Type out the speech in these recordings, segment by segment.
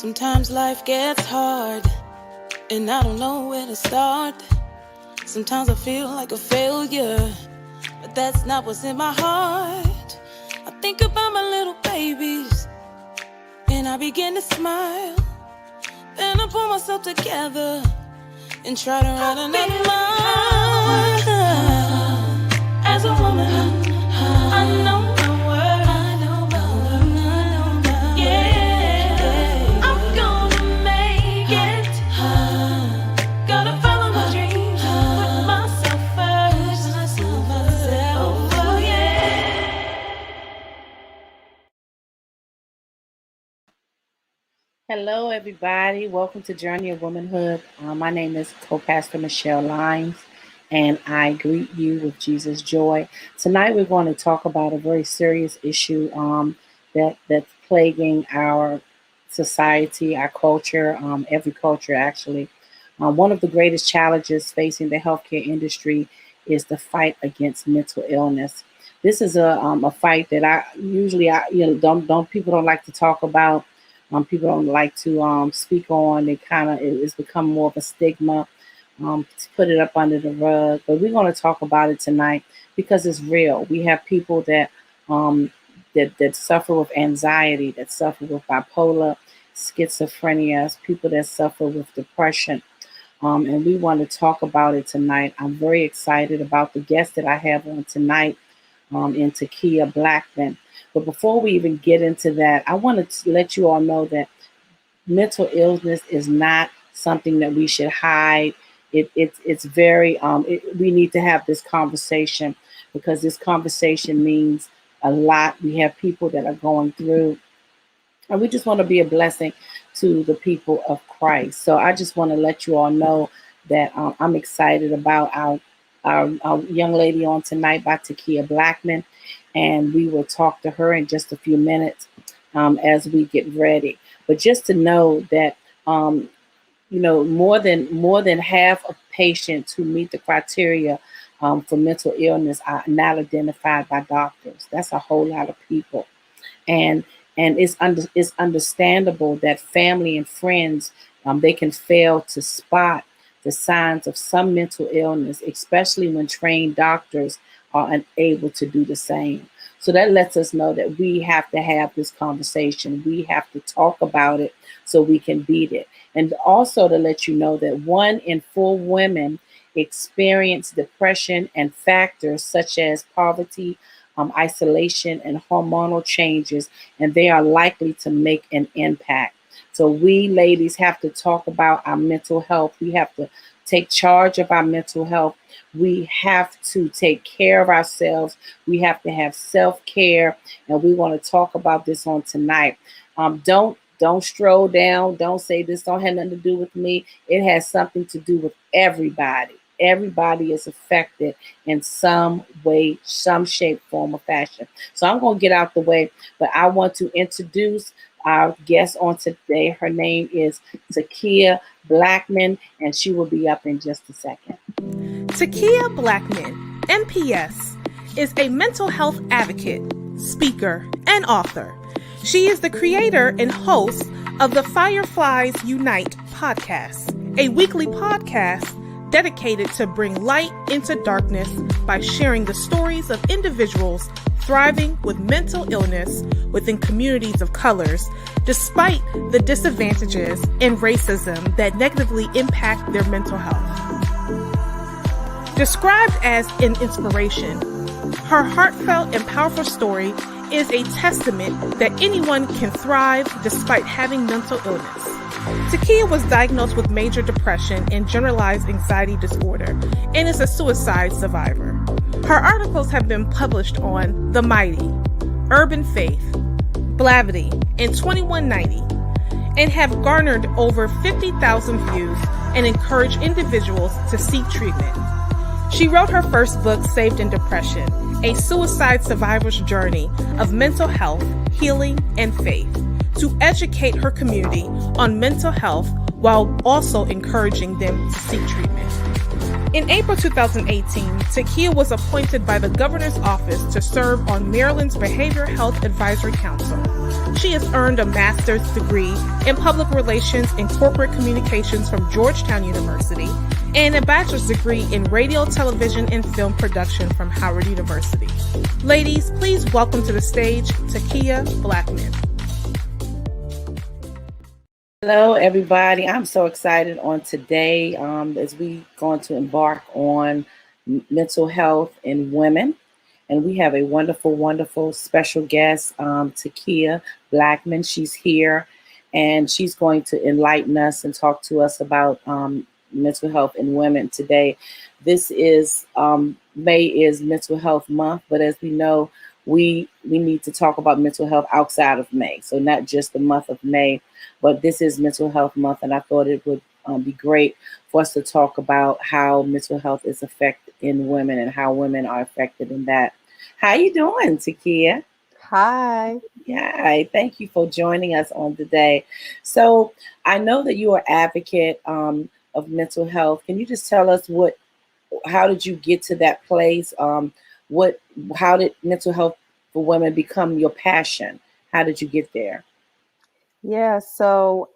Sometimes life gets hard, and I don't know where to start. Sometimes I feel like a failure, but that's not what's in my heart. I think about my little babies, and I begin to smile. Then I pull myself together and try to write another line. As a woman, I know my worth. Yeah, I'm gonna make it. Gotta follow my dreams, put myself first. Oh yeah. Hello, everybody. Welcome to Journey of Womanhood. My name is Co-Pastor Michelle Lyons, and I greet you with Jesus' joy. Tonight, we're going to talk about a very serious issue that's plaguing our society, our culture, every culture actually. One of the greatest challenges facing the healthcare industry is the fight against mental illness. This is a fight that I usually don't people don't like to talk about. People don't like to speak on. It's become more of a stigma to put it up under the rug. But we're going to talk about it tonight because it's real. We have people that that suffer with anxiety, that suffer with bipolar, schizophrenia, people that suffer with depression. And we want to talk about it tonight. I'm very excited about the guest that I have on tonight, in Takia Blackman. But before we even get into that, I want to let you all know that mental illness is not something that we should hide. It's very, we need to have this conversation because this conversation means a lot. We have people that are going through, and we just want to be a blessing to the people of Christ. So I just want to let you all know that I'm excited about our young lady on tonight by Takia Blackman, and we will talk to her in just a few minutes as we get ready. But just to know that more than half of patients who meet the criteria for mental illness are not identified by doctors. That's a whole lot of people, and it's understandable that family and friends they can fail to spot the signs of some mental illness, especially when trained doctors are unable to do the same. So that lets us know that we have to have this conversation. We have to talk about it so we can beat it. And also to let you know that 1 in 4 women experience depression, and factors such as poverty, isolation, and hormonal changes, and they are likely to make an impact. So we ladies have to talk about our mental health. We have to take charge of our mental health. We have to take care of ourselves. We have to have self-care, and we want to talk about this on tonight. Don't stroll down. Don't say this don't have nothing to do with me. It has something to do with everybody. Everybody is affected in some way, some shape, form, or fashion. So I'm going to get out the way, but I want to introduce our guest on today. Her name is Takia Blackman, and she will be up in just a second. Takia Blackman, MPS, is a mental health advocate, speaker, and author. She is the creator and host of the Fireflies Unite podcast, a weekly podcast dedicated to bring light into darkness by sharing the stories of individuals thriving with mental illness within communities of colors, despite the disadvantages and racism that negatively impact their mental health. Described as an inspiration, her heartfelt and powerful story is a testament that anyone can thrive despite having mental illness. Takia was diagnosed with major depression and generalized anxiety disorder and is a suicide survivor. Her articles have been published on The Mighty, Urban Faith, Blavity, and 2190, and have garnered over 50,000 views and encouraged individuals to seek treatment. She wrote her first book, Saved in Depression, a suicide survivor's journey of mental health, healing, and faith, to educate her community on mental health while also encouraging them to seek treatment. In April 2018, Takia was appointed by the governor's office to serve on Maryland's Behavioral Health Advisory Council. She has earned a master's degree in public relations and corporate communications from Georgetown University and a bachelor's degree in radio, television, and film production from Howard University. Ladies, please welcome to the stage Takia Blackman. Hello, everybody. I'm so excited on today as we going to embark on mental health in women. And we have a wonderful, wonderful special guest, Takia Blackman. She's here, and she's going to enlighten us and talk to us about mental health in women today. This is May is Mental Health Month, but as we know, we need to talk about mental health outside of May. So not just the month of May, but this is Mental Health Month, and I thought it would be great for us to talk about how mental health is affected in women and how women are affected in that. How you doing, Takia? Hi. Yeah, thank you for joining us on today. So I know that you are an advocate of mental health. Can you just tell us how did you get to that place? How did mental health for women become your passion? How did you get there? Yeah, so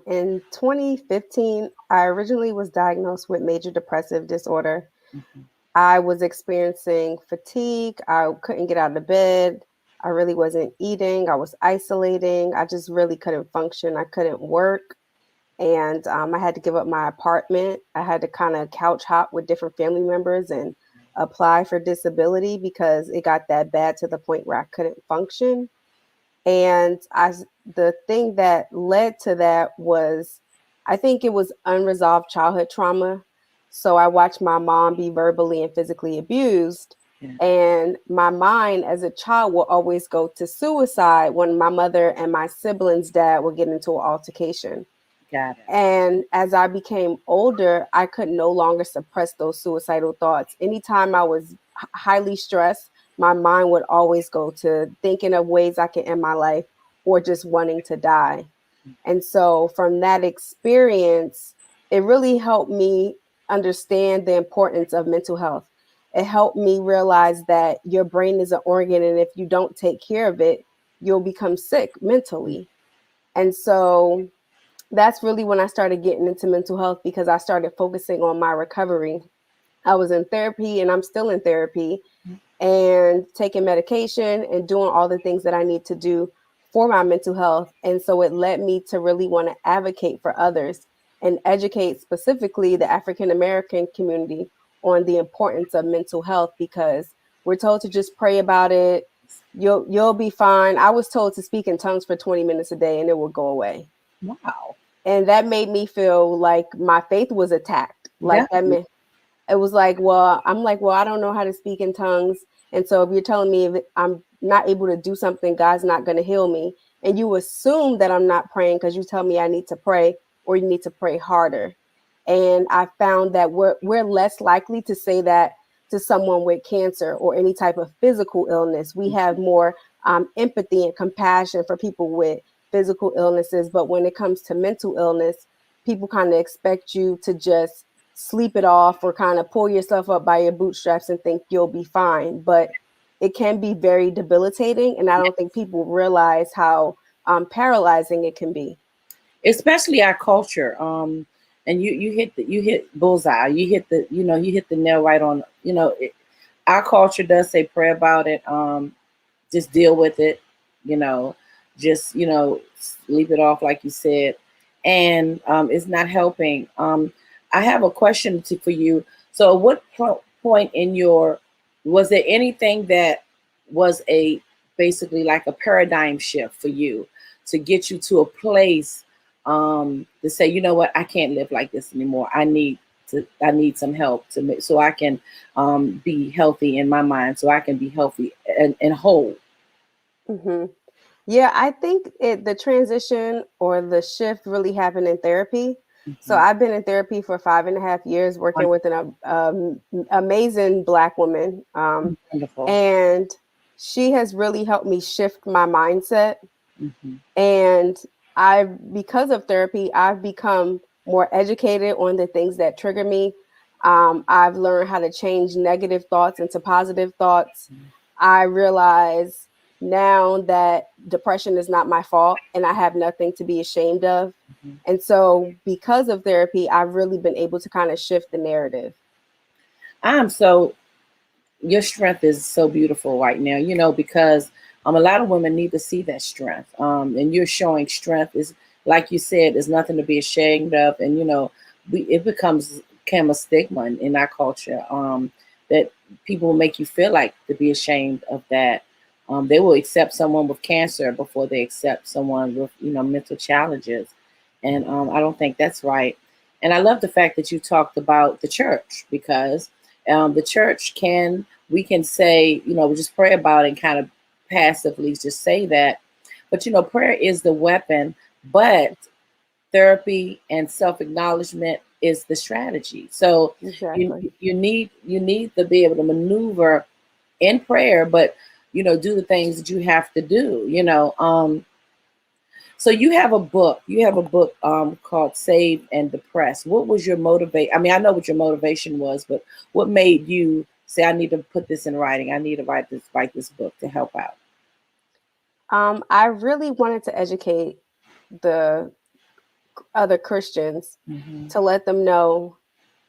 in 2015, I originally was diagnosed with major depressive disorder. Mm-hmm. I was experiencing fatigue. I couldn't get out of bed. I really wasn't eating. I was isolating. I just really couldn't function. I couldn't work. And I had to give up my apartment. I had to kind of couch hop with different family members and apply for disability because it got that bad to the point where I couldn't function. And the thing that led to that was, I think it was unresolved childhood trauma. So I watched my mom be verbally and physically abused. Yeah. And my mind as a child will always go to suicide when my mother and my siblings' dad would get into an altercation. Got it. And as I became older, I could no longer suppress those suicidal thoughts. Anytime I was highly stressed, my mind would always go to thinking of ways I can end my life or just wanting to die. And so from that experience, it really helped me understand the importance of mental health. It helped me realize that your brain is an organ, and if you don't take care of it, you'll become sick mentally. And so that's really when I started getting into mental health, because I started focusing on my recovery. I was in therapy and I'm still in therapy and taking medication and doing all the things that I need to do for my mental health. And so it led me to really want to advocate for others and educate specifically the African American community on the importance of mental health, because we're told to just pray about it. You'll be fine. I was told to speak in tongues for 20 minutes a day and it will go away. Wow. And that made me feel like my faith was attacked. Like Yeah. that meant it was like, well, I don't know how to speak in tongues. And so if you're telling me if I'm not able to do something, God's not going to heal me. And you assume that I'm not praying because you tell me I need to pray, or you need to pray harder. And I found that we're less likely to say that to someone with cancer or any type of physical illness. We have more empathy and compassion for people with physical illnesses. But when it comes to mental illness, people kind of expect you to just sleep it off or kind of pull yourself up by your bootstraps and think you'll be fine. But it can be very debilitating. And I don't think people realize how paralyzing it can be. Especially our culture. And you hit bullseye. You hit the nail right on. Our culture does say pray about it. Just deal with it. Just leave it off, like you said, and it's not helping. I have a question for you. So, what point was there anything that was basically like a paradigm shift for you to get you to a place to say, you know what, I can't live like this anymore. I need some help so I can be healthy in my mind, so I can be healthy and whole. Mm-hmm. Yeah, I think the transition or the shift really happened in therapy. So I've been in therapy for 5.5 years, working with an amazing Black woman. Wonderful. And she has really helped me shift my mindset. Mm-hmm. And because of therapy, I've become more educated on the things that trigger me. I've learned how to change negative thoughts into positive thoughts. Mm-hmm. I realize now that depression is not my fault and I have nothing to be ashamed of. Mm-hmm. And so because of therapy, I've really been able to kind of shift the narrative. Your strength is so beautiful right now, because a lot of women need to see that strength. And you're showing strength is, like you said, there's nothing to be ashamed of. And, it became a stigma in our culture that people will make you feel like to be ashamed of that. They will accept someone with cancer before they accept someone with, mental challenges. And I don't think that's right. And I love the fact that you talked about the church, because the church we can say, we just pray about it and kind of passively just say that. But, prayer is the weapon, but therapy and self-acknowledgement is the strategy. So exactly. you need to be able to maneuver in prayer, but do the things that you have to do, So you have a book called Saved and Depressed. What was your motivation? I mean, I know what your motivation was, but what made you say, I need to put this in writing? I need to write this book to help out. I really wanted to educate the other Christians to let them know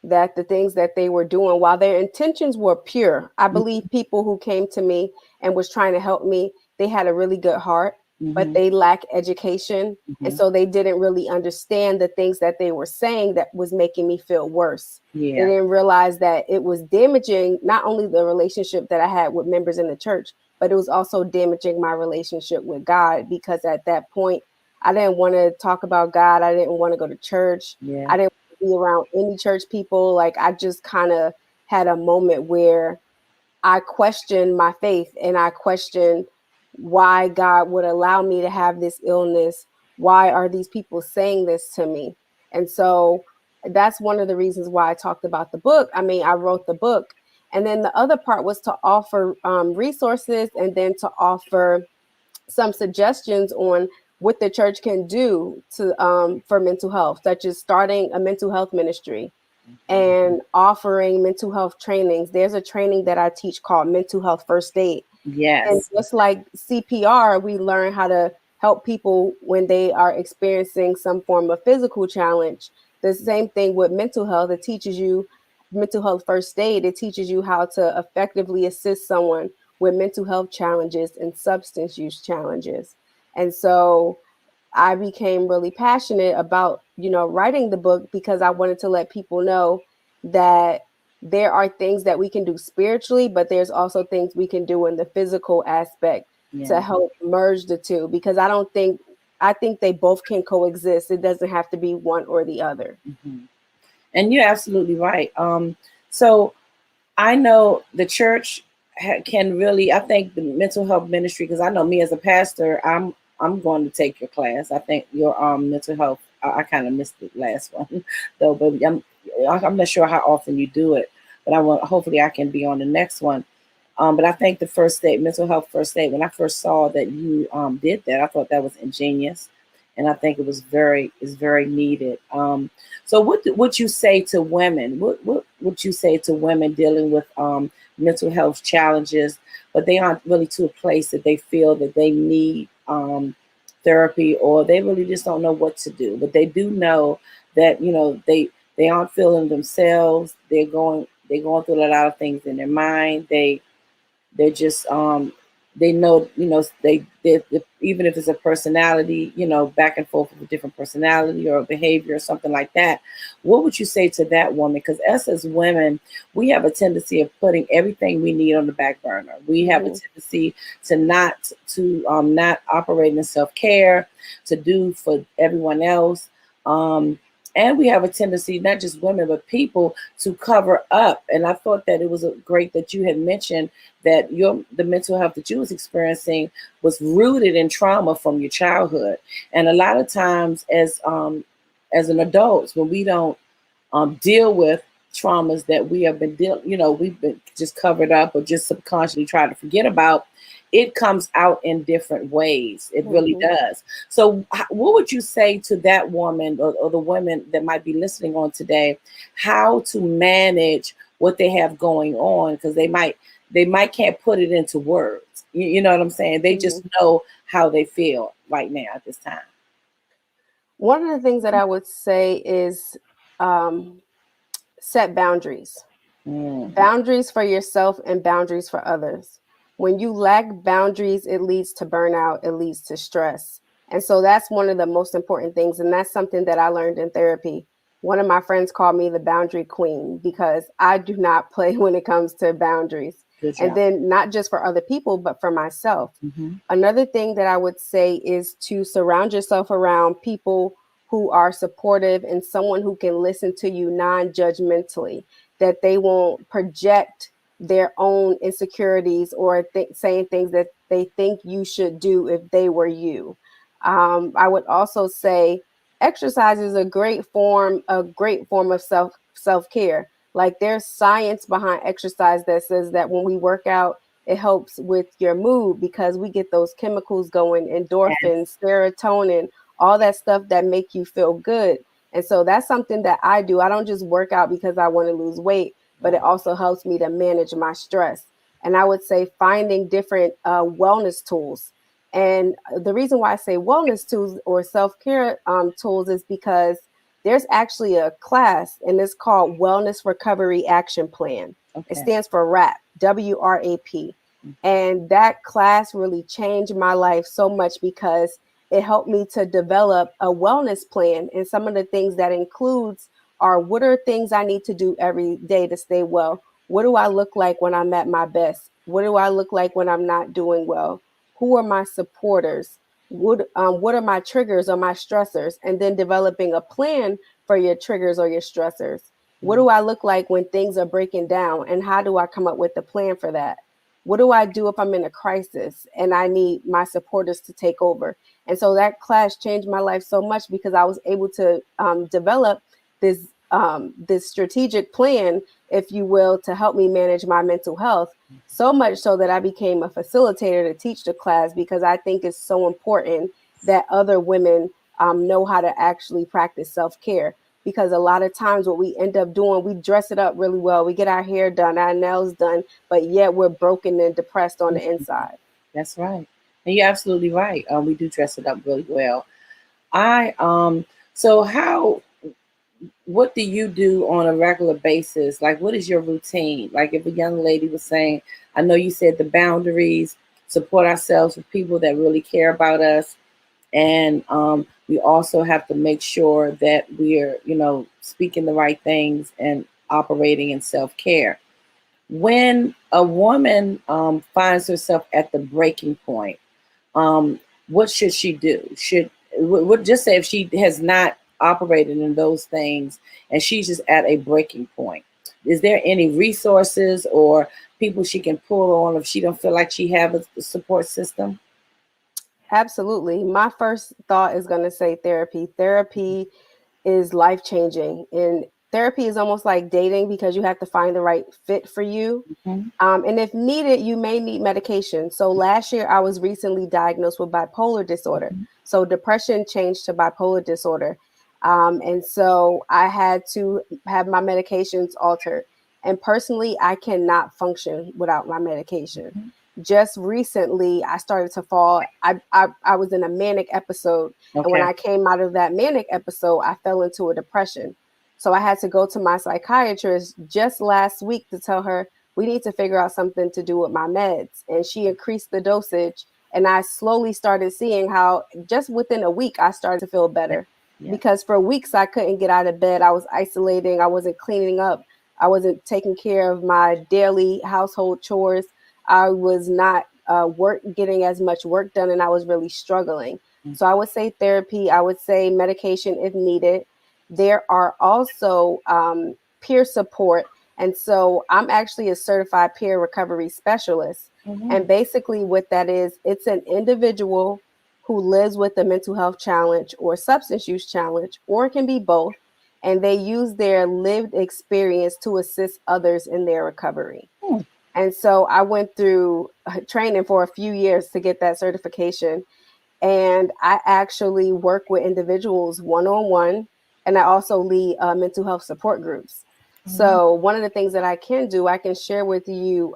that the things that they were doing, while their intentions were pure, I believe people who came to me and was trying to help me they had a really good heart, but Mhm. they lack education. And Mhm. so they didn't really understand the things that they were saying that was making me feel worse. They Yeah. didn't realize that it was damaging not only the relationship that I had with members in the church, but it was also damaging my relationship with God, because at that point, I didn't want to talk about God. I didn't want to go to church. Yeah. I didn't want to be around any church people. Like, I just kind of had a moment where I questioned my faith, and I questioned why God would allow me to have this illness. Why are these people saying this to me? And so that's one of the reasons why I talked about the book. I mean, I wrote the book. And then the other part was to offer resources, and then to offer some suggestions on what the church can do to for mental health, such as starting a mental health ministry and offering mental health trainings. There's a training that I teach called Mental Health First Aid. And Yes. just like CPR, we learn how to help people when they are experiencing some form of physical challenge. The same thing with mental health. It teaches you mental health first aid. It teaches you how to effectively assist someone with mental health challenges and substance use challenges. And so I became really passionate about, writing the book, because I wanted to let people know that there are things that we can do spiritually, but there's also things we can do in the physical aspect to Yeah. help merge the two, because I think they both can coexist. It doesn't have to be one or the other. Mhm. And you're absolutely right. So I know the church can really. I think the mental health ministry, because I know me as a pastor, I'm going to take your class. I think your mental health. I kind of missed the last one though, but I'm not sure how often you do it. But I want, hopefully I can be on the next one. But I think the first aid, mental health first aid, when I first saw that you did that, I thought that was ingenious, and I think it was very needed. So what would you say to women? What would you say to women dealing with mental health challenges, but they aren't really to a place that they feel that they need therapy, or they really just don't know what to do, but they do know that they aren't feeling themselves. They're going through a lot of things in their mind. They're just they know, they even if it's a personality, back and forth with a different personality or a behavior or something like that. What would you say to that woman? Because us as women, we have a tendency of putting everything we need on the back burner. We have a Mhm. tendency to not operate in self-care, to do for everyone else. And we have a tendency, not just women but people, to cover up. And I thought that it was great that you had mentioned that the mental health that you was experiencing was rooted in trauma from your childhood. And a lot of times as an adult, when we don't deal with traumas that we have we've been just covered up or just subconsciously try to forget about, it comes out in different ways. It really Mhm. does. So what would you say to that woman, or the women that might be listening on today, how to manage what they have going on? Because they might can't put it into words. You know what I'm saying? They just Mhm. know how they feel right now at this time. One of the things that I would say is um, set boundaries. Mhm. Boundaries for yourself and boundaries for others. When you lack boundaries, it leads to burnout, it leads to stress. And so that's one of the most important things. And that's something that I learned in therapy. One of my friends called me the boundary queen, because I do not play when it comes to boundaries. Good And job. then not just for other people, but for myself. Hmm. Another thing that I would say is to surround yourself around people who are supportive and someone who can listen to you non judgmentally, that they won't project their own insecurities or saying things that they think you should do if they were you. I would also say exercise is a great form of self care. Like, there's science behind exercise that says that when we work out, it helps with your mood, because we get those chemicals going, Yes. endorphins, serotonin, all that stuff that make you feel good. And so that's something that I do. I don't just work out because I want to lose weight, but it Right. also helps me to manage my stress. And I would say finding different wellness tools. And the reason why I say wellness tools or self care tools is because there's actually a class, and it's called Wellness Recovery Action Plan. It Okay. stands for WRAP, WRAP. And that class really changed my life so much because it helped me to develop a wellness plan. And some of the things that includes are, what are things I need to do every day to stay well? What do I look like when I'm at my best? What do I look like when I'm not doing well? Who are my supporters? What are my triggers or my stressors? And then developing a plan for your triggers or your stressors. What do I look like when things are breaking down? And how do I come up with a plan for that? What do I do if I'm in a crisis and I need my supporters to take over? And so that class changed my life so much because I was able to develop this strategic plan, if you will, to help me manage my mental health. So much so that I became a facilitator to teach the class, because I think it's so important that other women know how to actually practice self-care. Because a lot of times what we end up doing, we dress it up really well. We get our hair done, our nails done, but yet we're broken and depressed on the inside. That's right. And you're absolutely right. We do dress it up really well. I so how what do you do on a regular basis? Like, what is your routine? Like, if a young lady was saying, I know you said the boundaries, support ourselves with people that really care about us. And we also have to make sure that we're, speaking the right things and operating in self-care. When a woman finds herself at the breaking point, what should she do? Would just say if she has not operated in those things and she's just at a breaking point, is there any resources or people she can pull on if she don't feel like she have a support system? Absolutely. My first thought is going to say therapy. Therapy is life changing. And therapy is almost like dating, because you have to find the right fit for you. Mhm. And if needed, you may need medication. So last year, I was recently diagnosed with bipolar disorder. So depression changed to bipolar disorder. And so I had to have my medications altered. And personally, I cannot function without my medication. Just recently, I started to fall. I was in a manic episode. And when Okay. I came out of that manic episode, I fell into a depression. So I had to go to my psychiatrist just last week to tell her, we need to figure out something to do with my meds. And she increased the dosage. And I slowly started seeing how just within a week, I started to feel better. Yeah. Because for weeks, I couldn't get out of bed. I was isolating. I wasn't cleaning up. I wasn't taking care of my daily household chores. I was not getting as much work done, and I was really struggling. So I would say therapy. I would say medication if needed. There are also peer support. And so I'm actually a certified peer recovery specialist. And basically what that is, it's an individual who lives with a mental health challenge or substance use challenge, or it can be both. And they use their lived experience to assist others in their recovery. And so I went through training for a few years to get that certification. And I actually work with individuals one-on-one. And I also lead mental health support groups. So one of the things that I can do, I can share with you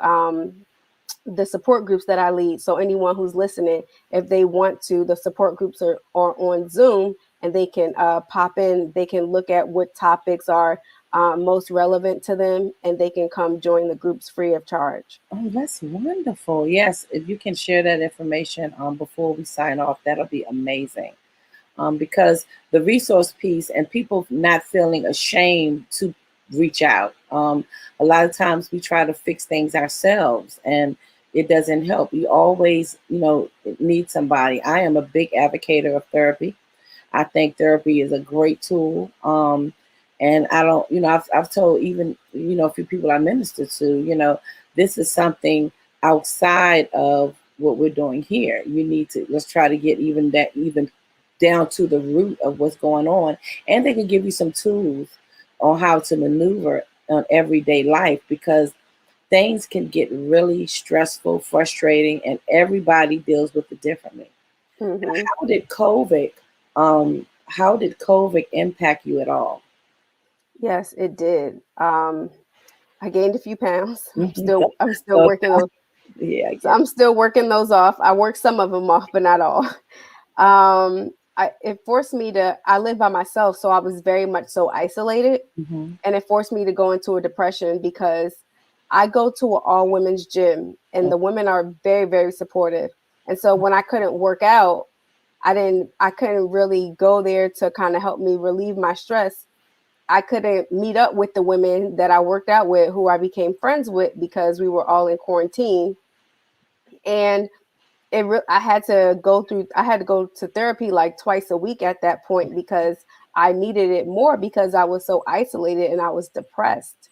the support groups that I lead. So anyone who's listening, if they want to, the support groups are on Zoom, and they can pop in. They can look at what topics are most relevant to them, and they can come join the groups free of charge. Oh, that's wonderful. Yes, if you can share that information before we sign off, that'll be amazing. Because the resource piece and people not feeling ashamed to reach out. A lot of times we try to fix things ourselves and it doesn't help. You always, need somebody. I am a big advocate of therapy. I think therapy is a great tool. And I don't, I've told even, a few people I minister to, this is something outside of what we're doing here. You need to, let's try to get even down to the root of what's going on. And they can give you some tools on how to maneuver on everyday life, because things can get really stressful, frustrating, and everybody deals with it differently. Mhm. How did COVID impact you at all? Yes, it did. I gained a few pounds. Mhm. I'm still Okay. working those. Yeah, I So get I'm still working those off. I work some of them off, but not all. It forced me to. I live by myself, so I was very much so isolated, it. and it forced me to go into a depression because I go to an all women's gym, and the women are very, very supportive. And so when I couldn't work out, I couldn't really go there to kind of help me relieve my stress. I couldn't meet up with the women that I worked out with, who I became friends with, because we were all in quarantine. And I had to go to therapy like twice a week at that point, because I needed it more, because I was so isolated and I was depressed.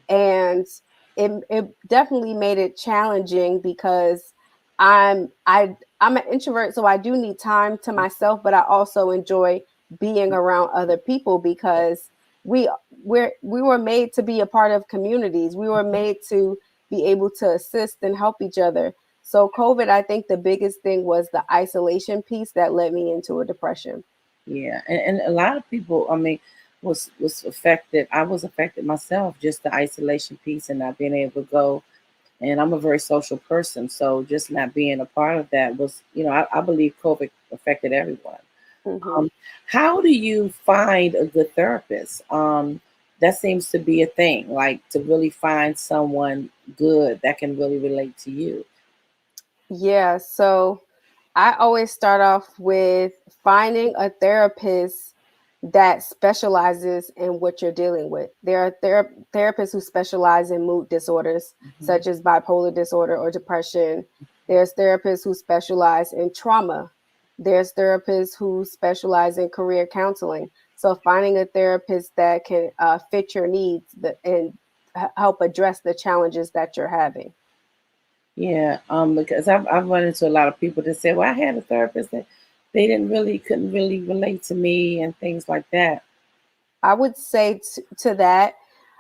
And it definitely made it challenging, because I'm an introvert, so I do need time to myself, but I also enjoy being around other people, because we were made to be a part of communities. We were made to be able to assist and help each other. So COVID, I think the biggest thing was the isolation piece that led me into a depression. Yeah, and a lot of people, I mean, was affected. I was affected myself, just the isolation piece and not being able to go. And I'm a very social person, so just not being a part of that was, I believe COVID affected everyone. Hmm. Um, how do you find a good therapist? That seems to be a thing, like to really find someone good that can really relate to you. Yeah, so I always start off with finding a therapist that specializes in what you're dealing with. There are therapists who specialize in mood disorders, Mhm. such as bipolar disorder or depression. There's therapists who specialize in trauma. There's therapists who specialize in career counseling. So finding a therapist that can fit your needs and help address the challenges that you're having. Yeah, because I've run into a lot of people that say, "Well, I had a therapist that they couldn't really relate to me and things like that." I would say to that,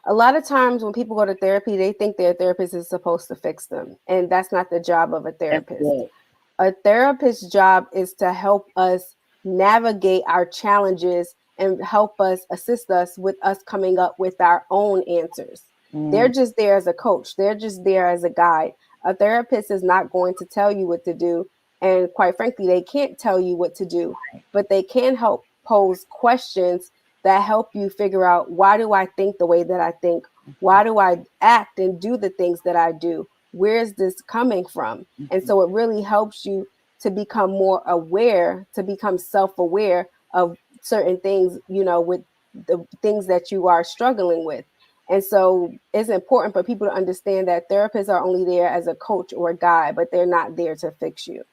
a lot of times when people go to therapy, they think their therapist is supposed to fix them. And that's not the job of a That's therapist. good. A therapist's job is to help us navigate our challenges and help us assist us with us coming up with our own answers. They're Mm, just there as a coach, they're just there as a guide. A therapist is not going to tell you what to do. And quite frankly, they can't tell you what to do, but they can help pose questions that help you figure out, why do I think the way that I think? Why do I act and do the things that I do? Where is this coming from? And mhm. so it really helps you to become more aware, to become self-aware of certain things, with the things that you are struggling with. And so it's important for people to understand that therapists are only there as a coach or a guide, but they're not there to fix you.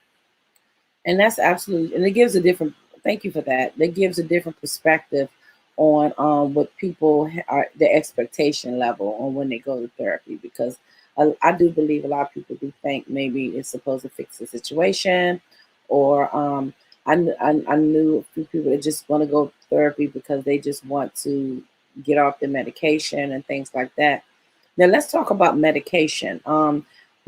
And that's absolutely, and it gives a different. Thank you for that. That gives a different perspective on what people are the expectation level on when they go to therapy, because I do believe a lot of people do think maybe it's supposed to fix the situation, or I knew a few people that just want to go to therapy because they just want to get off the medication and things like that. Now let's talk about medication.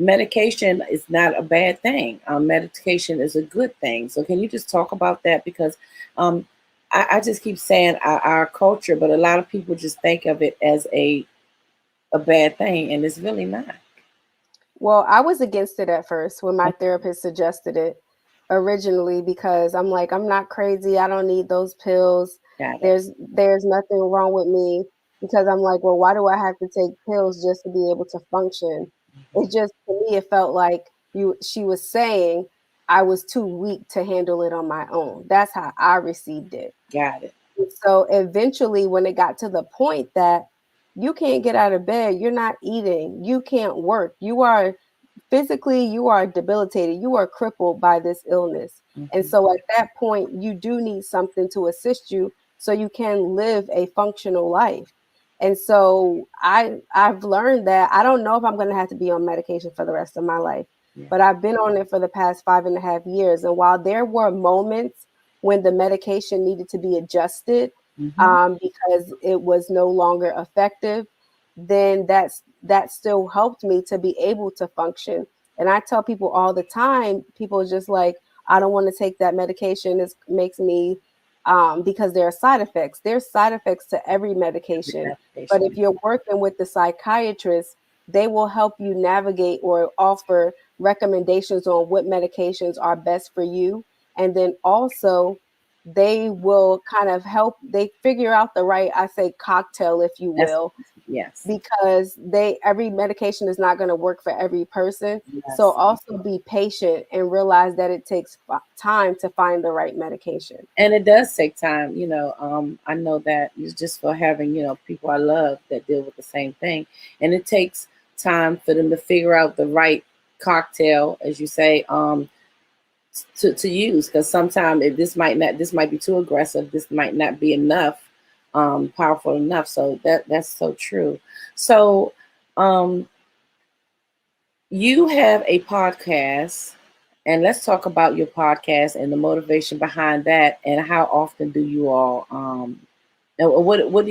Medication is not a bad thing. Medication is a good thing. So can you just talk about that? Because um, I just keep saying our culture, but a lot of people just think of it as a bad thing, and it's really not. Well, I was against it at first when my therapist suggested it originally, because I'm like, I'm not crazy. I don't need those pills. Got it. There's nothing wrong with me, because I'm like, well, why do I have to take pills just to be able to function? It just, to me, it felt like she was saying I was too weak to handle it on my own. That's how I received it. Got it. So eventually, when it got to the point that you can't get out of bed, you're not eating, you can't work, you are debilitated, you are crippled by this illness. And Mhm. so at that point, you do need something to assist you so you can live a functional life. And so I've learned that I don't know if I'm going to have to be on medication for the rest of my life, Yeah. but I've been on it for the past 5.5 years. And while there were moments when the medication needed to be adjusted, Hmm. because it was no longer effective, then that still helped me to be able to function. And I tell people all the time, people are just like, I don't want to take that medication. It makes me, because there are side effects. There's side effects to every Every medication. But if medication. you're working with the psychiatrist, they will help you navigate or offer recommendations on what medications are best for you. And then also, they will kind of help. They figure out the right, I say, cocktail, if you That's, will, yes. because every medication is not going to work for every person. Yes. So also be patient and realize that it takes time to find the right medication. And it does take time, I know that it's just for having, people I love that deal with the same thing. And it takes time for them to figure out the right cocktail, as you say, to use, because sometimes if this might be too aggressive, this might not be enough, powerful enough. So that's so true. So you have a podcast, and let's talk about your podcast and the motivation behind that, and how often do you all and what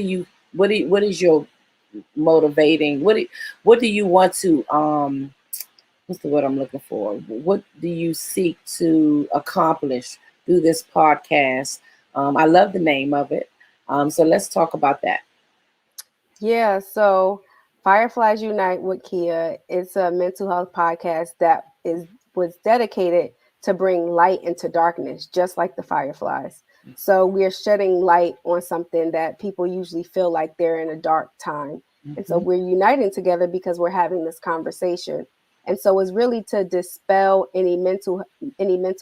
is your motivating, what do you want to what's the word I'm looking for? What do you seek to accomplish through this podcast? I love the name of it. So let's talk about that. Yeah, so Fireflies Unite with Kia, it's a mental health podcast that was dedicated to bring light into darkness, just like the Fireflies. So we're shedding light on something that people usually feel like they're in a dark time. And so we're uniting together because we're having this conversation. And so it's really to dispel any mental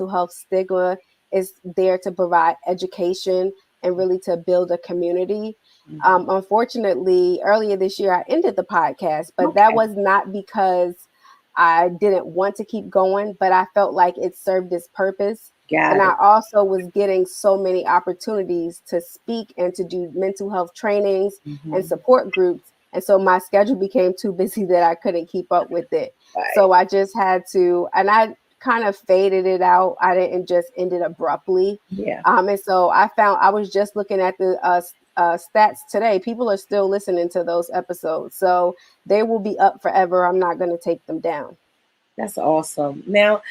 health stigma. It's there to provide education and really to build a community. Unfortunately, earlier this year, I ended the podcast, but that was not because I didn't want to keep going, but I felt like it served its purpose. I also was getting so many opportunities to speak and to do mental health trainings and support groups. And so my schedule became too busy that I couldn't keep up with it. Right. So I just had to, and I kind of faded it out. I didn't just end it abruptly. Yeah. And so I was just looking at the stats today. People are still listening to those episodes, so they will be up forever. I'm not going to take them down. That's awesome. Now,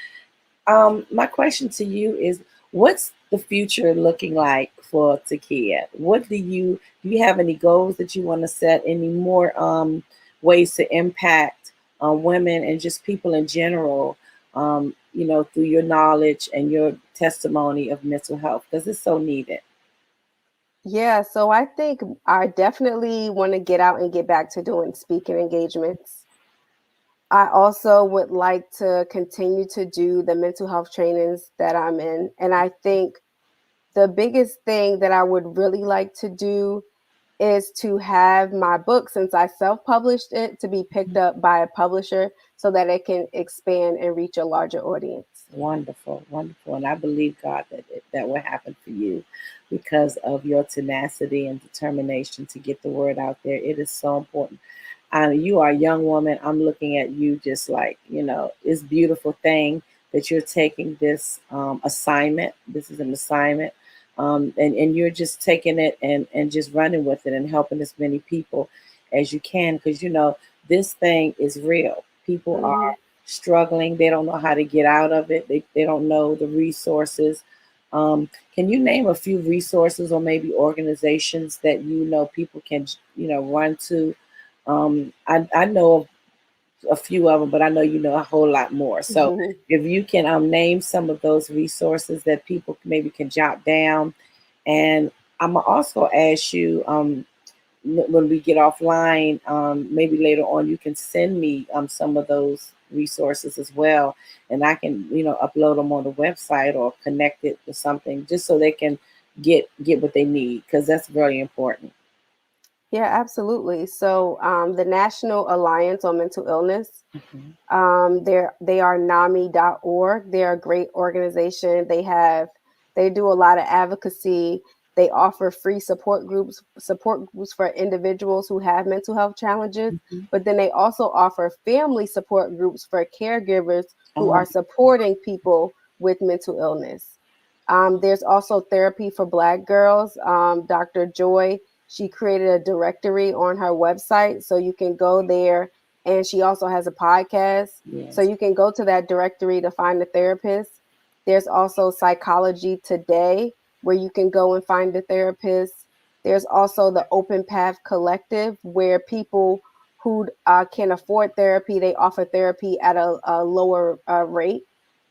my question to you is, what's the future looking like for Takia? What do you have any goals that you want to set? Any more ways to impact women and just people in general? Through your knowledge and your testimony of mental health, because it's so needed. Yeah, so I think I definitely want to get out and get back to doing speaking engagements. I also would like to continue to do the mental health trainings that I'm in. And I think the biggest thing that I would really like to do is to have my book, since I self-published it, to be picked up by a publisher so that it can expand and reach a larger audience. Wonderful, wonderful. And I believe, God, that will happen for you because of your tenacity and determination to get the word out there. It is so important. You are a young woman. I'm looking at you just like, it's a beautiful thing that you're taking this assignment. This is an assignment. And you're just taking it and just running with it and helping as many people as you can, because this thing is real. People are struggling. They don't know how to get out of it. They don't know the resources. Can you name a few resources or maybe organizations that people can run to? I know of a few of them, but I know a whole lot more. So if you can name some of those resources that people maybe can jot down. And I'm gonna also ask you when we get offline, maybe later on, you can send me some of those resources as well, and I can upload them on the website or connect it to something just so they can get what they need, because that's very important. Yeah, absolutely. So the National Alliance on Mental Illness, they are NAMI.org. They're a great organization. They do a lot of advocacy. They offer free support groups for individuals who have mental health challenges, but then they also offer family support groups for caregivers who are supporting people with mental illness. There's also Therapy for Black Girls. Dr. Joy, she created a directory on her website, so you can go there, and she also has a podcast. Yes. So you can go to that directory to find a therapist. There's also Psychology Today, where you can go and find a therapist. There's also the Open Path Collective, where people who can afford therapy, they offer therapy at a lower rate.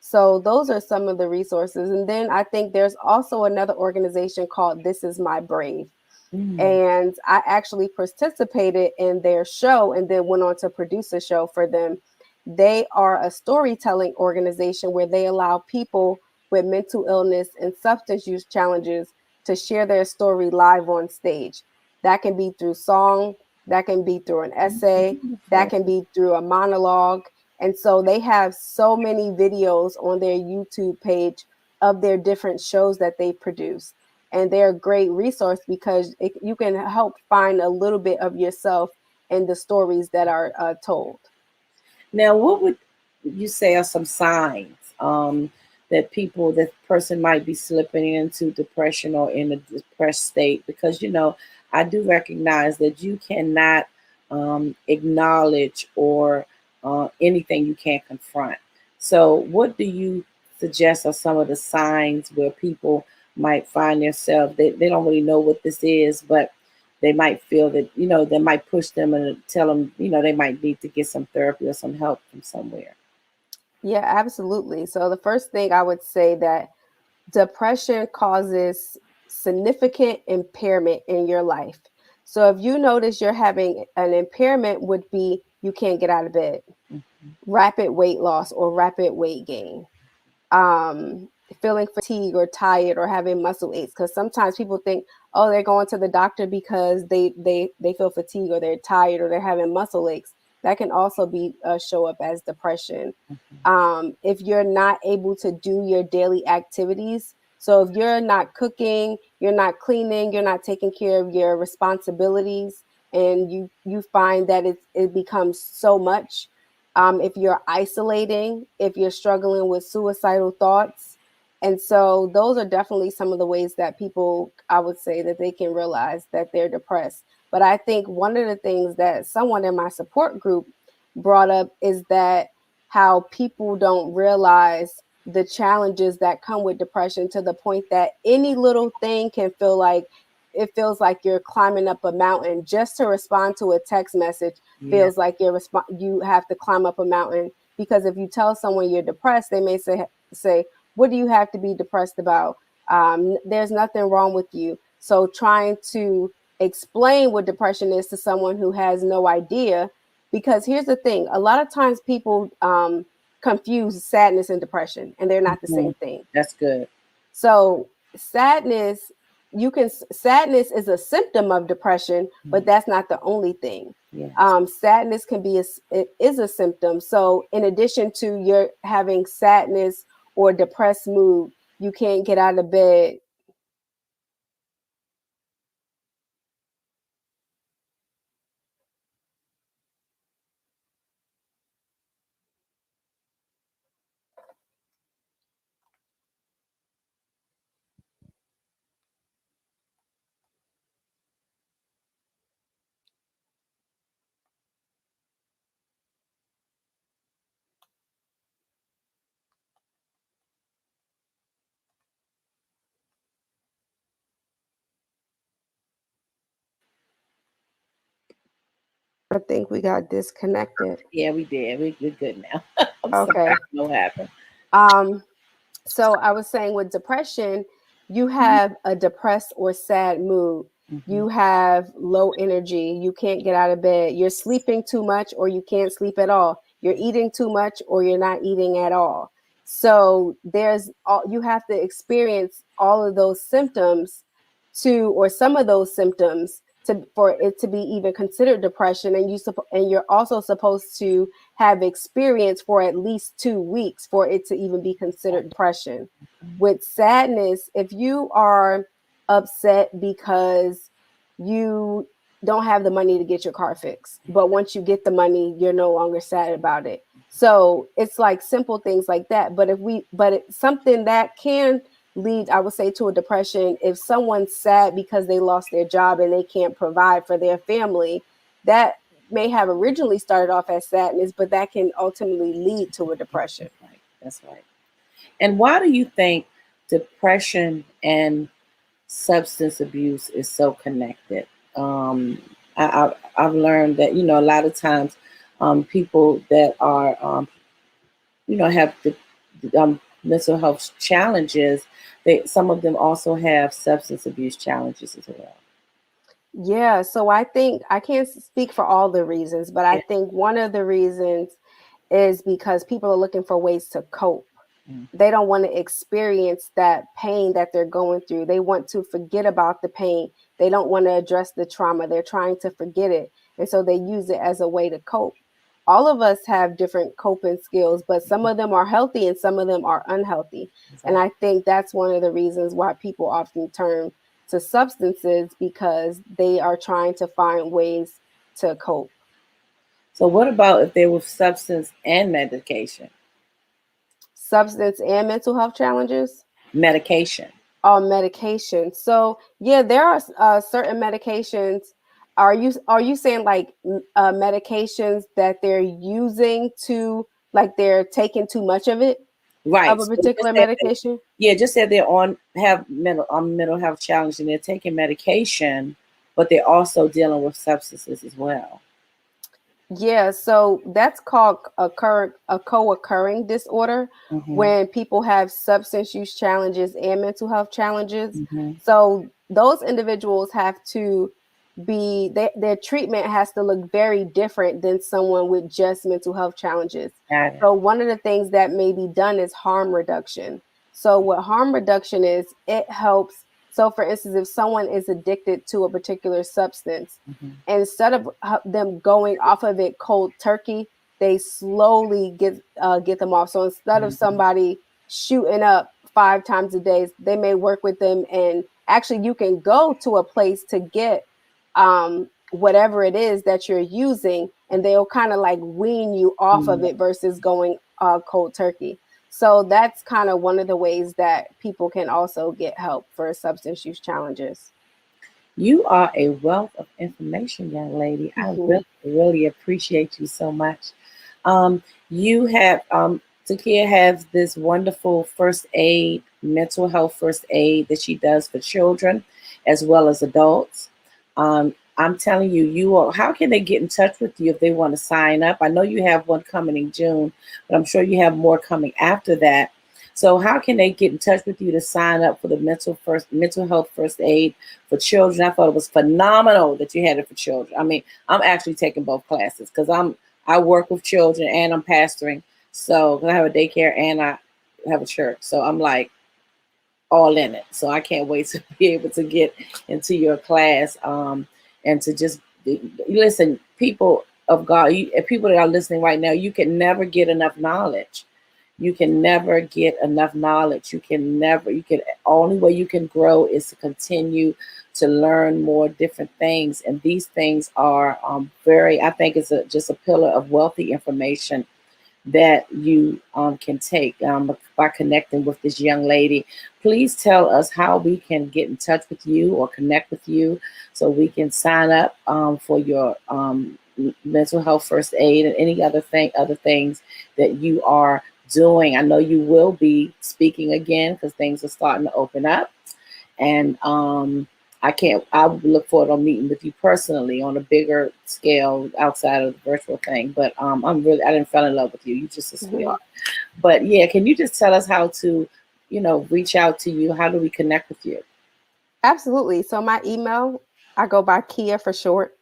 So those are some of the resources. And then I think there's also another organization called This Is My Brave. And I actually participated in their show and then went on to produce a show for them. They are a storytelling organization where they allow people with mental illness and substance use challenges to share their story live on stage. That can be through song, that can be through an essay, that can be through a monologue. And so they have so many videos on their YouTube page of their different shows that they produce. And they're a great resource because you can help find a little bit of yourself in the stories that are told. Now, what would you say are some signs that person might be slipping into depression or in a depressed state? Because, I do recognize that you cannot acknowledge or anything you can't confront. So what do you suggest are some of the signs where people might find themselves, they don't really know what this is, but they might feel that, they might push them and tell them, they might need to get some therapy or some help from somewhere? Yeah, absolutely. So the first thing I would say that depression causes significant impairment in your life. So if you notice you're having an impairment would be you can't get out of bed, rapid weight loss or rapid weight gain, feeling fatigued or tired or having muscle aches. Because sometimes people think, oh, they're going to the doctor because they feel fatigued or they're tired or they're having muscle aches. That can also be show up as depression. If you're not able to do your daily activities, so if you're not cooking, you're not cleaning, you're not taking care of your responsibilities, and you find that it becomes so much. If you're isolating, if you're struggling with suicidal thoughts. And so those are definitely some of the ways that people, I would say, that they can realize that they're depressed. But I think one of the things that someone in my support group brought up is that how people don't realize the challenges that come with depression, to the point that any little thing can feel like it feels like you're climbing up a mountain. Just to respond to a text message feels like you have to climb up a mountain. Because if you tell someone you're depressed, they may say, what do you have to be depressed about? There's nothing wrong with you. So trying to explain what depression is to someone who has no idea, because here's the thing, a lot of times people confuse sadness and depression, and they're not the same thing. That's good. So sadness is a symptom of depression, but that's not the only thing. Sadness is a symptom. So in addition to your having sadness or depressed mood, you can't get out of bed. I think we got disconnected. Yeah, we did. We're good now. Okay. Sorry, I don't know what happened. So I was saying with depression, you have a depressed or sad mood. You have low energy. You can't get out of bed. You're sleeping too much or you can't sleep at all. You're eating too much or you're not eating at all. So you have to experience all of those symptoms or some of those symptoms for it to be even considered depression. And you're also supposed to have experience for at least 2 weeks for it to even be considered depression. With sadness, if you are upset because you don't have the money to get your car fixed, but once you get the money, you're no longer sad about it. So it's like simple things like that. But it's something that can lead, I would say, to a depression. If someone's sad because they lost their job and they can't provide for their family, that may have originally started off as sadness, but that can ultimately lead to a depression. Right. That's right. And why do you think depression and substance abuse is so connected? I've learned that, a lot of times people that are, have mental health challenges, some of them also have substance abuse challenges as well. Yeah, so I think I can't speak for all the reasons, but I Yeah. think one of the reasons is because people are looking for ways to cope. They don't want to experience that pain that they're going through. They want to forget about the pain. They don't want to address the trauma. They're trying to forget it. And so they use it as a way to cope. All of us have different coping skills, but some of them are healthy and some of them are unhealthy. And I think that's one of the reasons why people often turn to substances, because they are trying to find ways to cope. So what about if they were substance and medication? Substance and mental health challenges. Medication. Medication. So yeah, there are certain medications. Are you saying like medications that they're using to, like they're taking too much of it, Right. of a So just particular say they, medication? yeah, just say they're have mental health challenge and they're taking medication, but they're also dealing with substances as well. Yeah, so that's called a co-occurring disorder, Mm-hmm. when people have substance use challenges and mental health challenges. Mm-hmm. So those individuals have to their treatment has to look very different than someone with just mental health challenges. Got it. So one of the things that may be done is harm reduction. So what harm reduction is, it helps. So for instance, if someone is addicted to a particular substance, Mm-hmm. instead of them going off of it cold turkey, they slowly get them off. So instead of Mm-hmm. somebody shooting up 5 times a day, they may work with them, and actually you can go to a place to get whatever it is that you're using, and they'll kind of like wean you off of it versus going cold turkey. So that's kind of one of the ways that people can also get help for substance use challenges. You are a wealth of information, young lady. I really, really appreciate you so much. You have, Takia has this wonderful first aid, mental health first aid that she does for children as well as adults. I'm telling you, how can they get in touch with you if they want to sign up? I know you have one coming in June, but I'm sure you have more coming after that. So how can they get in touch with you to sign up for the mental health first aid for children? I thought it was phenomenal that you had it for children. I mean, I'm actually taking both classes because I work with children and I'm pastoring. So 'cause I have a daycare and I have a church. So I'm like all in it. So I can't wait to be able to get into your class and to just listen, people of God, people that are listening right now, you can never get enough knowledge. You can never get enough knowledge. Only way you can grow is to continue to learn more different things. And these things are I think it's just a pillar of wealthy information that you can take by connecting with this young lady. Please tell us how we can get in touch with you or connect with you so we can sign up for your mental health first aid and any other things that you are doing. I know you will be speaking again because things are starting to open up, and I look forward to meeting with you personally on a bigger scale outside of the virtual thing. But I didn't fall in love with you. You just a sweetheart. But yeah, can you just tell us how to, reach out to you? How do we connect with you? Absolutely. So my email, I go by Kia for short.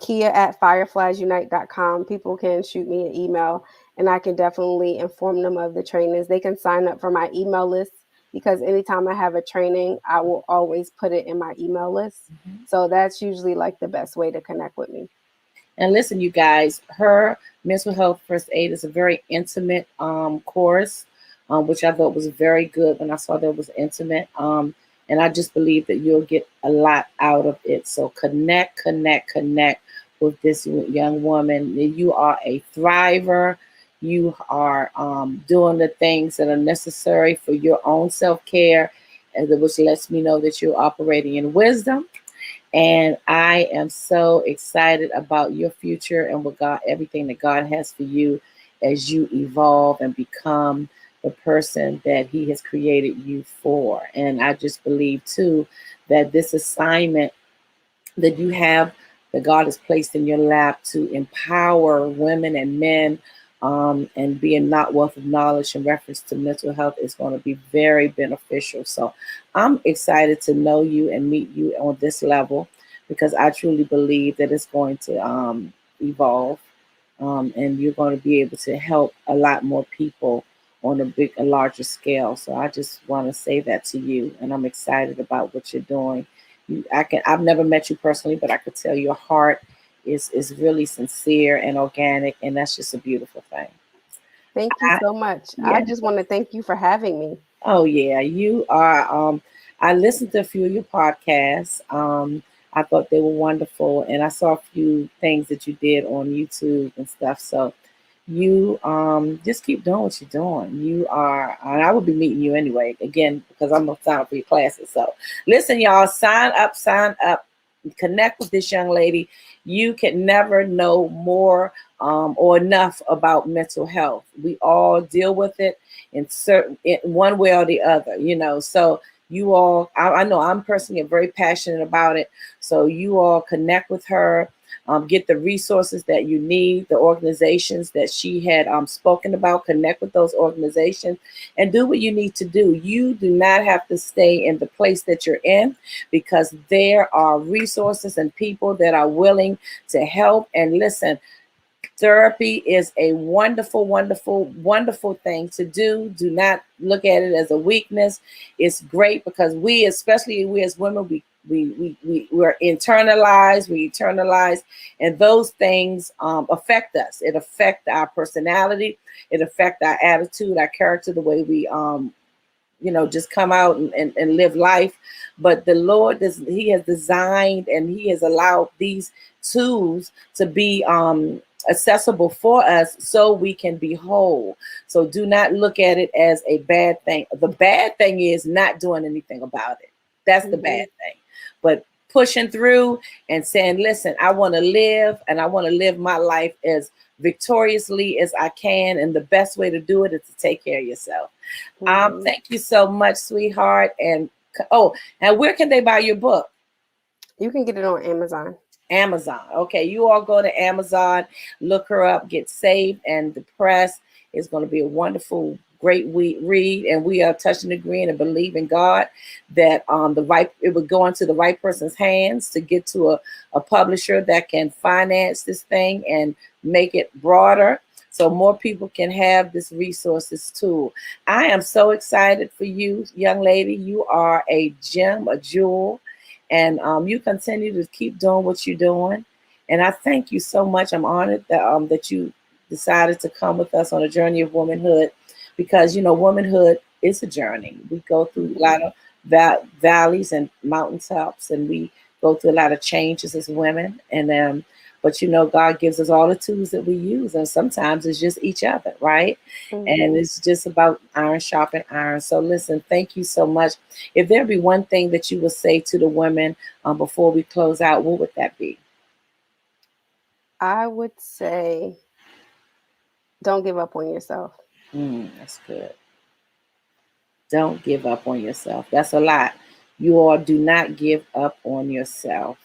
Kia at firefliesunite.com. People can shoot me an email and I can definitely inform them of the trainings. They can sign up for my email list, because anytime I have a training, I will always put it in my email list. So that's usually like the best way to connect with me. And listen, you guys, her mental health first aid is a very intimate course, which I thought was very good when I saw that it was intimate. And I just believe that you'll get a lot out of it. So connect with this young woman. You are a thriver. You are doing the things that are necessary for your own self-care, which lets me know that you're operating in wisdom. And I am so excited about your future and everything that God has for you as you evolve and become the person that He has created you for. And I just believe too that this assignment that you have, that God has placed in your lap to empower women and men and being not wealth of knowledge in reference to mental health is going to be very beneficial. So I'm excited to know you and meet you on this level, because I truly believe that it's going to evolve, and you're going to be able to help a lot more people on a larger scale. So I just want to say that to you, and I'm excited about what you're doing. I've never met you personally, but I could tell your heart is really sincere and organic, and that's just a beautiful thing. Thank you so much. Yeah. I just want to thank you for having me. Oh yeah, you are. I listened to a few of your podcasts. I thought they were wonderful, and I saw a few things that you did on YouTube and stuff. So you just keep doing what you're doing. You are, and I will be meeting you anyway, again, because I'm gonna sign up for your classes. So listen, y'all, sign up, connect with this young lady. You can never know more or enough about mental health. We all deal with it in one way or the other, you know. So you all, I know I'm personally very passionate about it. So you all connect with her. Get the resources that you need, the organizations that she had spoken about, connect with those organizations and do what you need to do. You do not have to stay in the place that you're in, because there are resources and people that are willing to help. And listen, therapy is a wonderful, wonderful, wonderful thing to do. Do not look at it as a weakness. It's great because especially we as women, we're internalized, and those things affect us. It affects our personality. It affects our attitude, our character, the way we just come out and live life. But the Lord, He has designed and He has allowed these tools to be accessible for us so we can be whole. So do not look at it as a bad thing. The bad thing is not doing anything about it. That's the bad thing. But pushing through and saying, listen, I want to live, and I want to live my life as victoriously as I can. And the best way to do it is to take care of yourself. Thank you so much, sweetheart. And where can they buy your book? You can get it on Amazon. Amazon. Okay, you all go to Amazon, look her up, Get Saved and Depressed. It's going to be a wonderful, great read, and we are touching, agreeing, and believe in God that it would go into the right person's hands to get to a publisher that can finance this thing and make it broader, so more people can have this resources tool. I am so excited for you, young lady. You are a gem, a jewel. And you continue to keep doing what you're doing. And I thank you so much. I'm honored that you decided to come with us on a journey of womanhood, because, womanhood is a journey. We go through a lot of valleys and mountaintops, and we go through a lot of changes as women. And but God gives us all the tools that we use, and sometimes it's just each other, right? And it's just about iron sharpen iron. So listen, thank you so much. If there be one thing that you would say to the women before we close out, what would that be? I would say, don't give up on yourself. That's good. Don't give up on yourself. That's a lot. You all do not give up on yourself.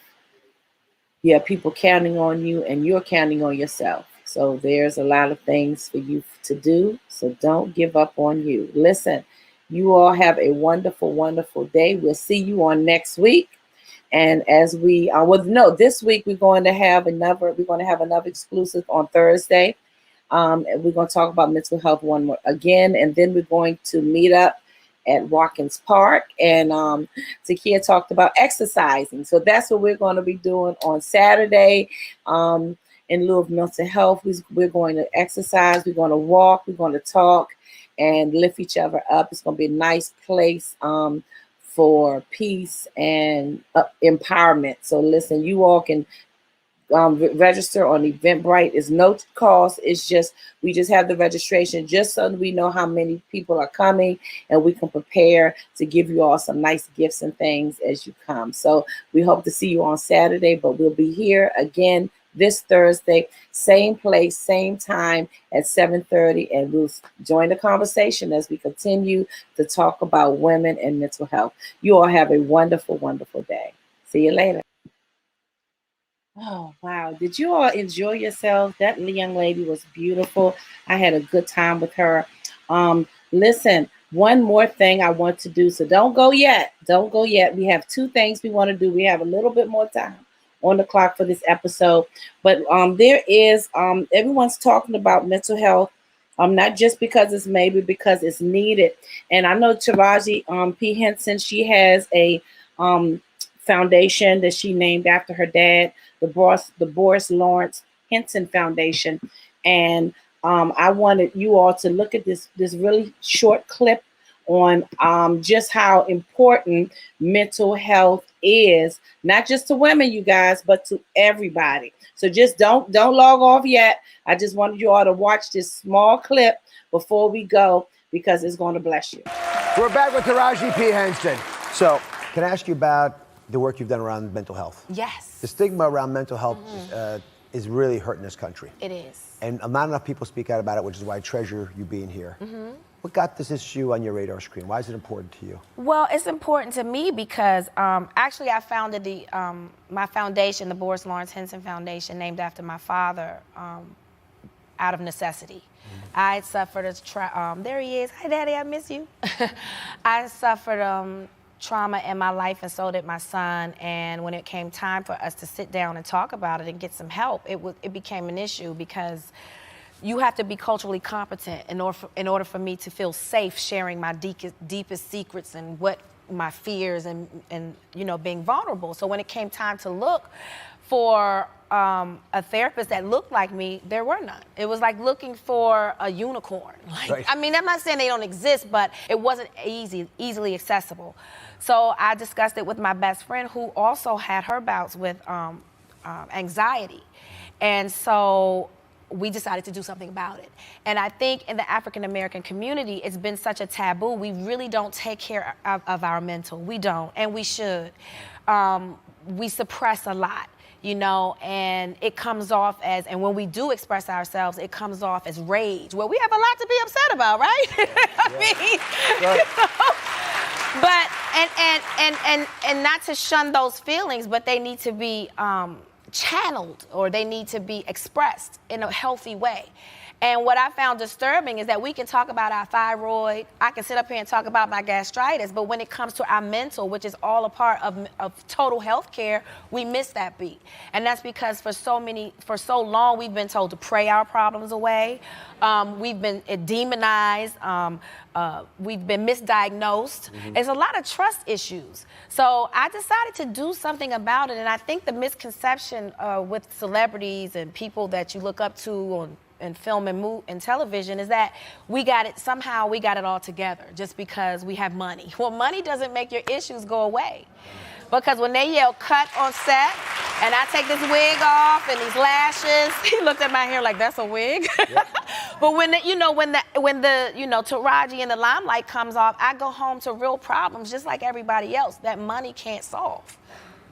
You have people counting on you, and you're counting on yourself. So there's a lot of things for you to do. So don't give up on you. Listen, you all have a wonderful, wonderful day. We'll see you on next week. And as we this week we're going to have another exclusive on Thursday. And we're going to talk about mental health one more again, and then we're going to meet up at Watkins Park, and Takia talked about exercising. So that's what we're going to be doing on Saturday. In lieu of mental health, we're going to exercise, we're going to walk, we're going to talk and lift each other up. It's going to be a nice place for peace and empowerment. So listen, you all can register on Eventbrite. Is no cost. It's just, we just have the registration just so we know how many people are coming, and we can prepare to give you all some nice gifts and things as you come. So we hope to see you on Saturday, but we'll be here again this Thursday, same place, same time at 7:30, and we'll join the conversation as we continue to talk about women and mental health. You all have a wonderful, wonderful day. See you later. Oh, wow. Did you all enjoy yourselves? That young lady was beautiful. I had a good time with her. Listen, one more thing I want to do. So don't go yet. Don't go yet. We have two things we want to do. We have a little bit more time on the clock for this episode. But there is, everyone's talking about mental health. Not just because it's maybe because it's needed. And I know Taraji P. Henson, she has a foundation that she named after her dad, the Boris Lawrence Henson Foundation. And I wanted you all to look at this really short clip on just how important mental health is, not just to women, you guys, but to everybody. So just don't log off yet. I just wanted you all to watch this small clip before we go, because it's going to bless you. We're back with Taraji P. Henson. So, can I ask you about the work you've done around mental health? Yes. The stigma around mental health is really hurting this country. It is. And not enough people speak out about it, which is why I treasure you being here. What got this issue on your radar screen? Why is it important to you? Well, it's important to me because actually I founded my foundation, the Boris Lawrence Henson Foundation, named after my father, out of necessity. I suffered there he is. Hi, Daddy, I miss you. I suffered trauma in my life, and so did my son. And when it came time for us to sit down and talk about it and get some help, it became an issue, because you have to be culturally competent in order for me to feel safe sharing my deepest secrets and what my fears and being vulnerable. So when it came time to look for a therapist that looked like me, there were none. It was like looking for a unicorn. Right. I mean, I'm not saying they don't exist, but it wasn't easily accessible. So I discussed it with my best friend, who also had her bouts with anxiety. And so we decided to do something about it. And I think in the African American community, it's been such a taboo. We really don't take care of our mental. We don't, and we should. We suppress a lot, and it comes off as, and when we do express ourselves, it comes off as rage. Well, we have a lot to be upset about, right? But, and not to shun those feelings, but they need to be channeled, or they need to be expressed in a healthy way. And what I found disturbing is that we can talk about our thyroid, I can sit up here and talk about my gastritis, but when it comes to our mental, which is all a part of total health care, we miss that beat. And that's because for so long, we've been told to pray our problems away. We've been demonized. We've been misdiagnosed. There's a lot of trust issues. So I decided to do something about it. And I think the misconception with celebrities and people that you look up to in film and television is that we got it all together just because we have money. Well, money doesn't make your issues go away. Because when they yell cut on set, and I take this wig off and these lashes, he looked at my hair like, that's a wig. Yep. But when the Taraji in the limelight comes off, I go home to real problems just like everybody else that money can't solve,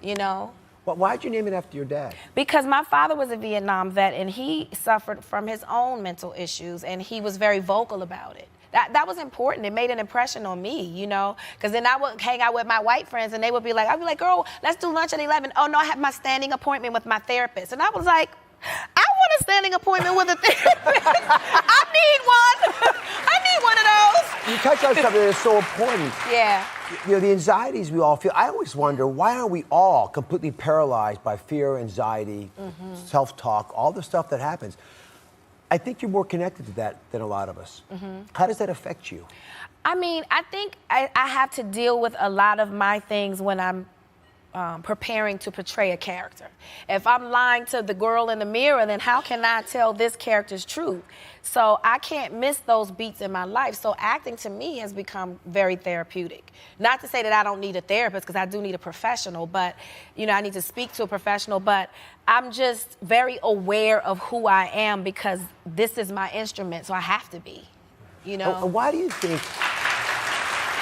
Well, why'd you name it after your dad? Because my father was a Vietnam vet, and he suffered from his own mental issues, and he was very vocal about it. That was important. It made an impression on me, because then I would hang out with my white friends, and I'd be like, girl, let's do lunch at 11. Oh, no, I have my standing appointment with my therapist. And I was like, I want a standing appointment with a therapist. I need one of those. You touched on something that's so important. Yeah. The anxieties we all feel. I always wonder, why are we all completely paralyzed by fear, anxiety, self-talk, all the stuff that happens? I think you're more connected to that than a lot of us. How does that affect you? I mean, I think I have to deal with a lot of my things when I'm preparing to portray a character. If I'm lying to the girl in the mirror, then how can I tell this character's truth? So I can't miss those beats in my life. So acting to me has become very therapeutic. Not to say that I don't need a therapist, because I do need a professional, but I need to speak to a professional, but I'm just very aware of who I am because this is my instrument, so I have to be, Why do you think,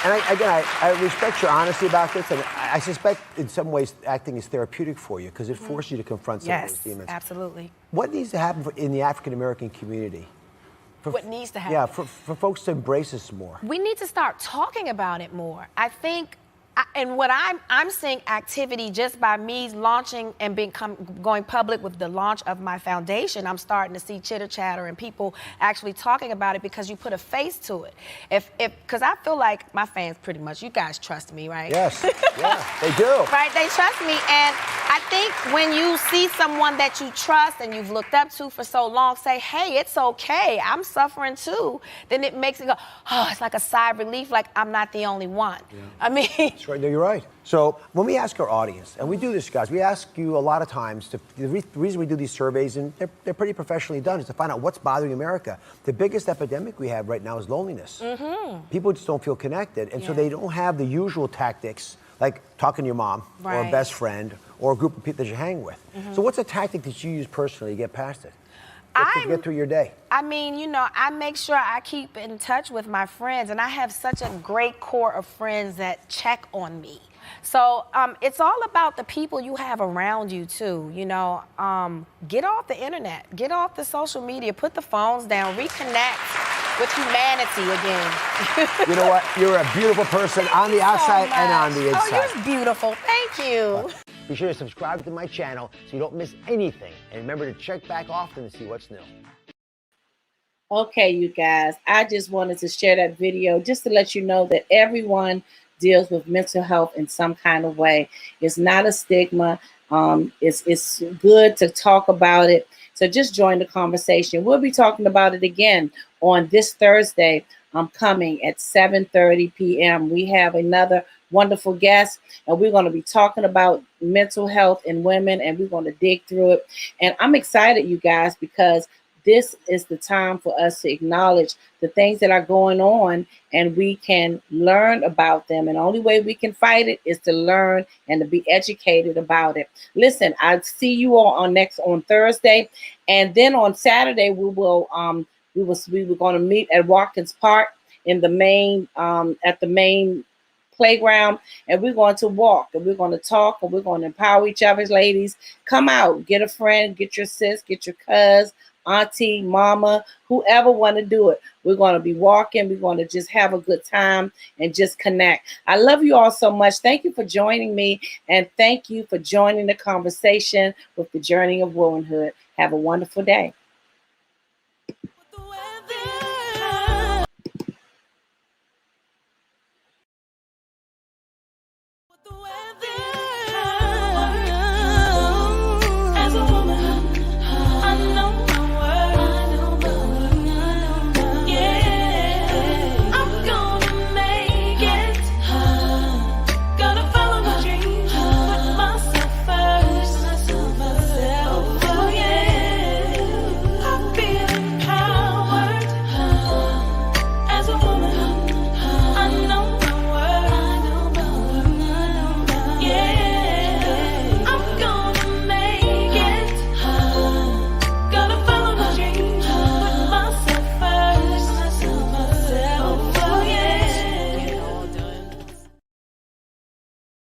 and I respect your honesty about this, and I suspect in some ways acting is therapeutic for you because it forces you to confront some of those demons. Yes, absolutely. What needs to happen in the African American community? What needs to happen? Yeah, for folks to embrace us more. We need to start talking about it more. I think and what I'm seeing activity just by me launching and going public with the launch of my foundation. I'm starting to see chitter chatter and people actually talking about it because you put a face to it. Because I feel like my fans pretty much, you guys trust me, right? Yes, yeah, they do. Right, they trust me, and I think when you see someone that you trust and you've looked up to for so long say, hey, it's okay, I'm suffering too, then it makes it go, oh, it's like a sigh of relief, like I'm not the only one. Yeah. I mean. That's right, no, you're right. So when we ask our audience, and we do this, guys, we ask you a lot of times, the reason we do these surveys, and they're pretty professionally done, is to find out what's bothering America. The biggest epidemic we have right now is loneliness. Mm-hmm. People just don't feel connected, and so they don't have the usual tactics, like talking to your mom or a best friend or a group of people that you hang with. Mm-hmm. So what's a tactic that you use personally to get past it? To get through your day? I mean, you know, I make sure I keep in touch with my friends, and I have such a great core of friends that check on me. So it's all about the people you have around you too, you know. Get off the internet, get off the social media, put the phones down, reconnect with humanity again. You know what? You're a beautiful person on the outside and on the inside. Oh, you're beautiful. Thank you. Be sure to subscribe to my channel so you don't miss anything. And remember to check back often to see what's new. Okay, you guys, I just wanted to share that video just to let you know that everyone deals with mental health in some kind of way. It's not a stigma. It's good to talk about it. So just join the conversation. We'll be talking about it again on this Thursday. Coming at 7:30 p.m. We have another wonderful guest, and we're going to be talking about mental health in women, and we're going to dig through it. And I'm excited, you guys, because this is the time for us to acknowledge the things that are going on, and we can learn about them. And the only way we can fight it is to learn and to be educated about it. Listen, I'll see you all on Thursday, and then on Saturday we were going to meet at Watkins Park in the main at the main playground, and we're going to walk, and we're going to talk, and we're going to empower each other. Ladies, come out, get a friend, get your sis, get your cuz, auntie, mama, whoever want to do it. We're going to be walking. We're going to just have a good time and just connect. I love you all so much. Thank you for joining me, and thank you for joining the conversation with the Journey of Womanhood. Have a wonderful day.